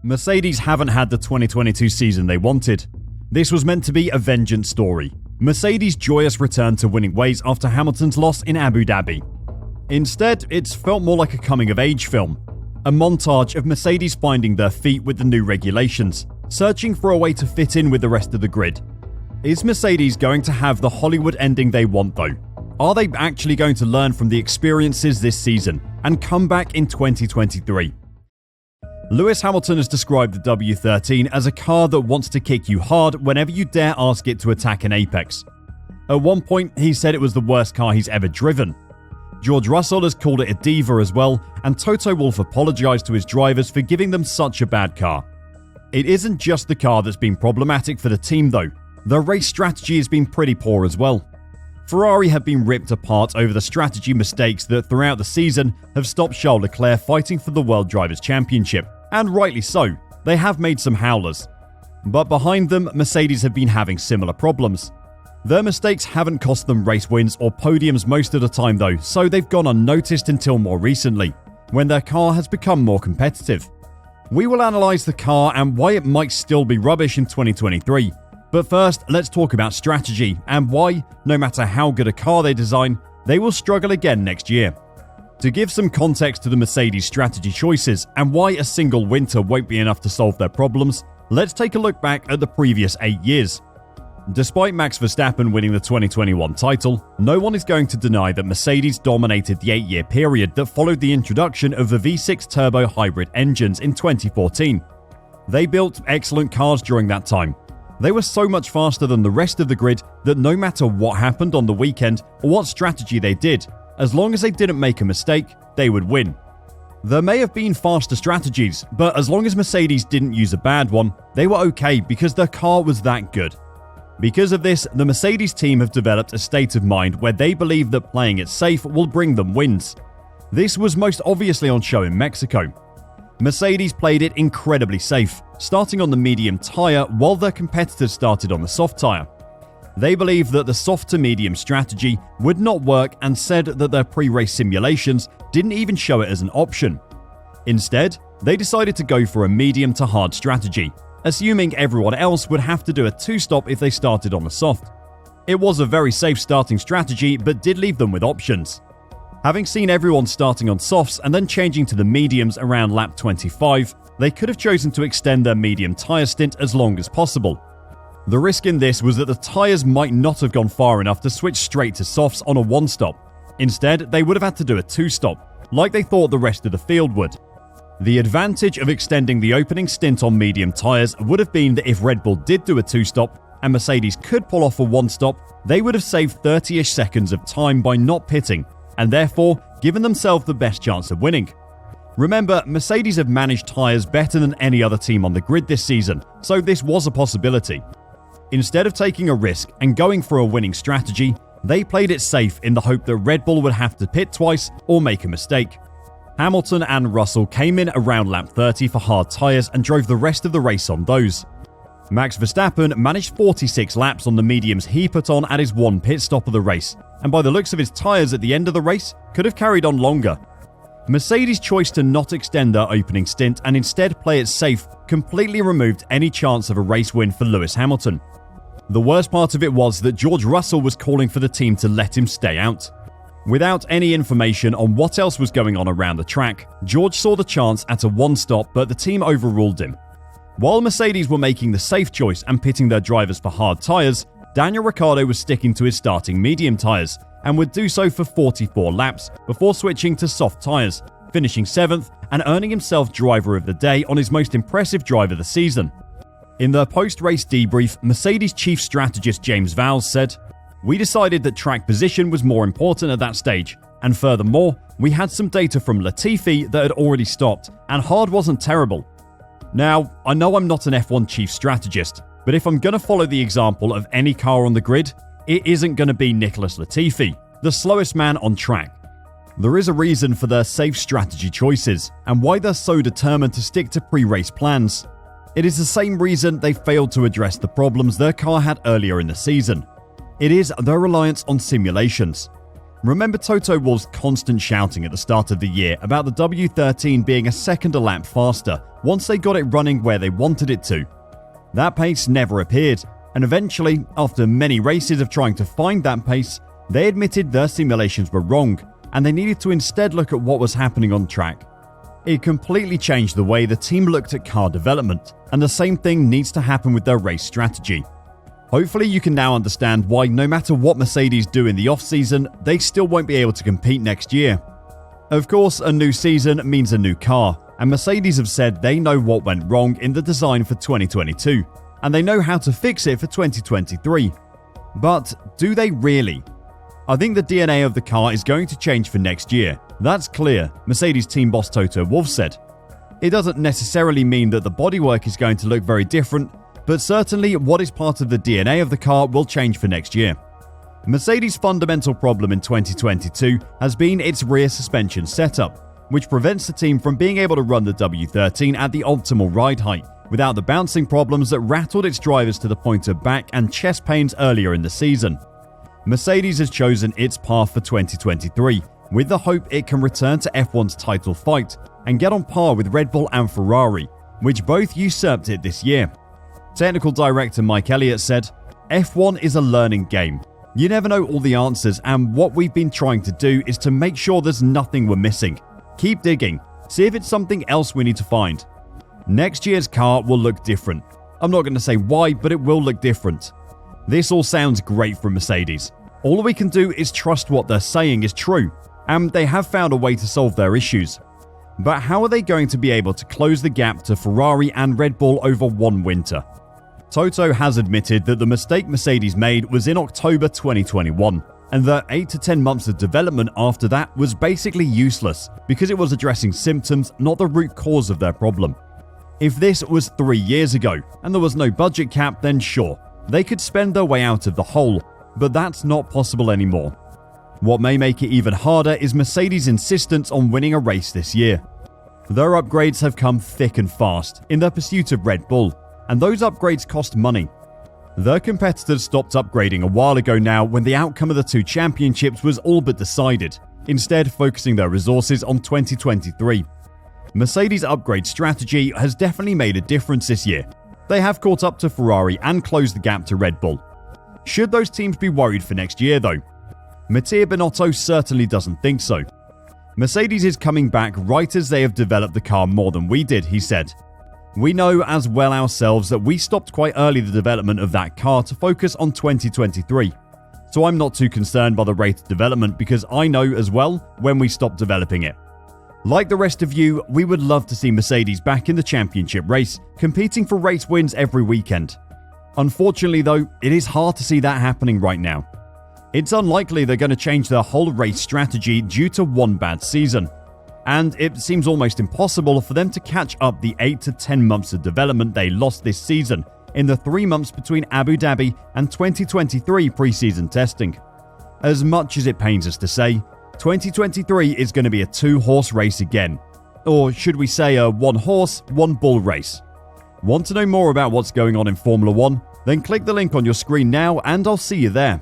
Mercedes haven't had the 2022 season they wanted. This was meant to be a vengeance story. Mercedes' joyous return to winning ways after Hamilton's loss in Abu Dhabi. Instead, it's felt more like a coming-of-age film. A montage of Mercedes finding their feet with the new regulations, searching for a way to fit in with the rest of the grid. Is Mercedes going to have the Hollywood ending they want though? Are they actually going to learn from the experiences this season and come back in 2023? Lewis Hamilton has described the W13 as a car that wants to kick you hard whenever you dare ask it to attack an apex. At one point, he said it was the worst car he's ever driven. George Russell has called it a diva as well, and Toto Wolff apologised to his drivers for giving them such a bad car. It isn't just the car that's been problematic for the team though. The race strategy has been pretty poor as well. Ferrari have been ripped apart over the strategy mistakes that throughout the season have stopped Charles Leclerc fighting for the World Drivers' Championship, and rightly so. They have made some howlers. But behind them, Mercedes have been having similar problems. Their mistakes haven't cost them race wins or podiums most of the time though, so they've gone unnoticed until more recently, when their car has become more competitive. We will analyse the car and why it might still be rubbish in 2023. But first, let's talk about strategy and why, no matter how good a car they design, they will struggle again next year. To give some context to the Mercedes strategy choices and why a single winter won't be enough to solve their problems, let's take a look back at the previous 8 years. Despite Max Verstappen winning the 2021 title, no one is going to deny that Mercedes dominated the 8-year period that followed the introduction of the V6 turbo hybrid engines in 2014. They built excellent cars during that time. They were so much faster than the rest of the grid that no matter what happened on the weekend or what strategy they did, as long as they didn't make a mistake, they would win. There may have been faster strategies, but as long as Mercedes didn't use a bad one, they were okay because their car was that good. Because of this, the Mercedes team have developed a state of mind where they believe that playing it safe will bring them wins. This was most obviously on show in Mexico. Mercedes played it incredibly safe, starting on the medium tyre while their competitors started on the soft tyre. They believed that the soft to medium strategy would not work and said that their pre-race simulations didn't even show it as an option. Instead, they decided to go for a medium to hard strategy, assuming everyone else would have to do a two-stop if they started on the soft. It was a very safe starting strategy but did leave them with options. Having seen everyone starting on softs and then changing to the mediums around lap 25, they could have chosen to extend their medium tyre stint as long as possible. The risk in this was that the tyres might not have gone far enough to switch straight to softs on a one-stop. Instead, they would have had to do a two-stop, like they thought the rest of the field would. The advantage of extending the opening stint on medium tyres would have been that if Red Bull did do a two-stop and Mercedes could pull off a one-stop, they would have saved 30-ish seconds of time by not pitting, and therefore given themselves the best chance of winning. Remember, Mercedes have managed tyres better than any other team on the grid this season, so this was a possibility. Instead of taking a risk and going for a winning strategy, they played it safe in the hope that Red Bull would have to pit twice or make a mistake. Hamilton and Russell came in around lap 30 for hard tyres and drove the rest of the race on those. Max Verstappen managed 46 laps on the mediums he put on at his one pit stop of the race, and by the looks of his tyres at the end of the race, could have carried on longer. Mercedes' choice to not extend their opening stint and instead play it safe completely removed any chance of a race win for Lewis Hamilton. The worst part of it was that George Russell was calling for the team to let him stay out. Without any information on what else was going on around the track, George saw the chance at a one-stop, but the team overruled him. While Mercedes were making the safe choice and pitting their drivers for hard tyres, Daniel Ricciardo was sticking to his starting medium tyres and would do so for 44 laps before switching to soft tyres, finishing 7th and earning himself driver of the day on his most impressive drive of the season. In their post-race debrief, Mercedes chief strategist James Vowles said, "We decided that track position was more important at that stage, and furthermore, we had some data from Latifi that had already stopped, and hard wasn't terrible." Now, I know I'm not an F1 chief strategist, but if I'm going to follow the example of any car on the grid, it isn't going to be Nicholas Latifi, the slowest man on track. There is a reason for their safe strategy choices, and why they're so determined to stick to pre-race plans. It is the same reason they failed to address the problems their car had earlier in the season. It is their reliance on simulations. Remember Toto Wolff's constant shouting at the start of the year about the W13 being a second a lap faster once they got it running where they wanted it to. That pace never appeared, and eventually, after many races of trying to find that pace, they admitted their simulations were wrong, and they needed to instead look at what was happening on track. It completely changed the way the team looked at car development, and the same thing needs to happen with their race strategy. Hopefully you can now understand why no matter what Mercedes do in the off-season, they still won't be able to compete next year. Of course, a new season means a new car, and Mercedes have said they know what went wrong in the design for 2022, and they know how to fix it for 2023. But do they really? I think the DNA of the car is going to change for next year. That's clear, Mercedes team boss Toto Wolff said. It doesn't necessarily mean that the bodywork is going to look very different, but certainly what is part of the DNA of the car will change for next year. Mercedes' fundamental problem in 2022 has been its rear suspension setup, which prevents the team from being able to run the W13 at the optimal ride height without the bouncing problems that rattled its drivers to the point of back and chest pains earlier in the season. Mercedes has chosen its path for 2023, with the hope it can return to F1's title fight and get on par with Red Bull and Ferrari, which both usurped it this year. Technical director Mike Elliott said, "F1 is a learning game. You never know all the answers, and what we've been trying to do is to make sure there's nothing we're missing. Keep digging, see if it's something else we need to find. Next year's car will look different. I'm not going to say why, but it will look different." This all sounds great from Mercedes. All we can do is trust what they're saying is true, and they have found a way to solve their issues. But how are they going to be able to close the gap to Ferrari and Red Bull over one winter? Toto has admitted that the mistake Mercedes made was in October 2021, and that 8 to 10 months of development after that was basically useless because it was addressing symptoms, not the root cause of their problem. If this was 3 years ago and there was no budget cap, then sure, they could spend their way out of the hole, but that's not possible anymore. What may make it even harder is Mercedes' insistence on winning a race this year. Their upgrades have come thick and fast in their pursuit of Red Bull, and those upgrades cost money. Their competitors stopped upgrading a while ago now when the outcome of the two championships was all but decided, instead focusing their resources on 2023. Mercedes' upgrade strategy has definitely made a difference this year. They have caught up to Ferrari and closed the gap to Red Bull. Should those teams be worried for next year though? Mattia Binotto certainly doesn't think so. Mercedes is coming back right as they have developed the car more than we did, he said. We know as well ourselves that we stopped quite early the development of that car to focus on 2023. So I'm not too concerned by the rate of development because I know as well when we stopped developing it. Like the rest of you, we would love to see Mercedes back in the championship race, competing for race wins every weekend. Unfortunately though, it is hard to see that happening right now. It's unlikely they're going to change their whole race strategy due to one bad season. And it seems almost impossible for them to catch up the 8 to 10 months of development they lost this season in the 3 months between Abu Dhabi and 2023 preseason testing. As much as it pains us to say, 2023 is going to be a 2-horse race again. Or should we say a 1-horse, 1-bull race? Want to know more about what's going on in Formula 1? Then click the link on your screen now and I'll see you there.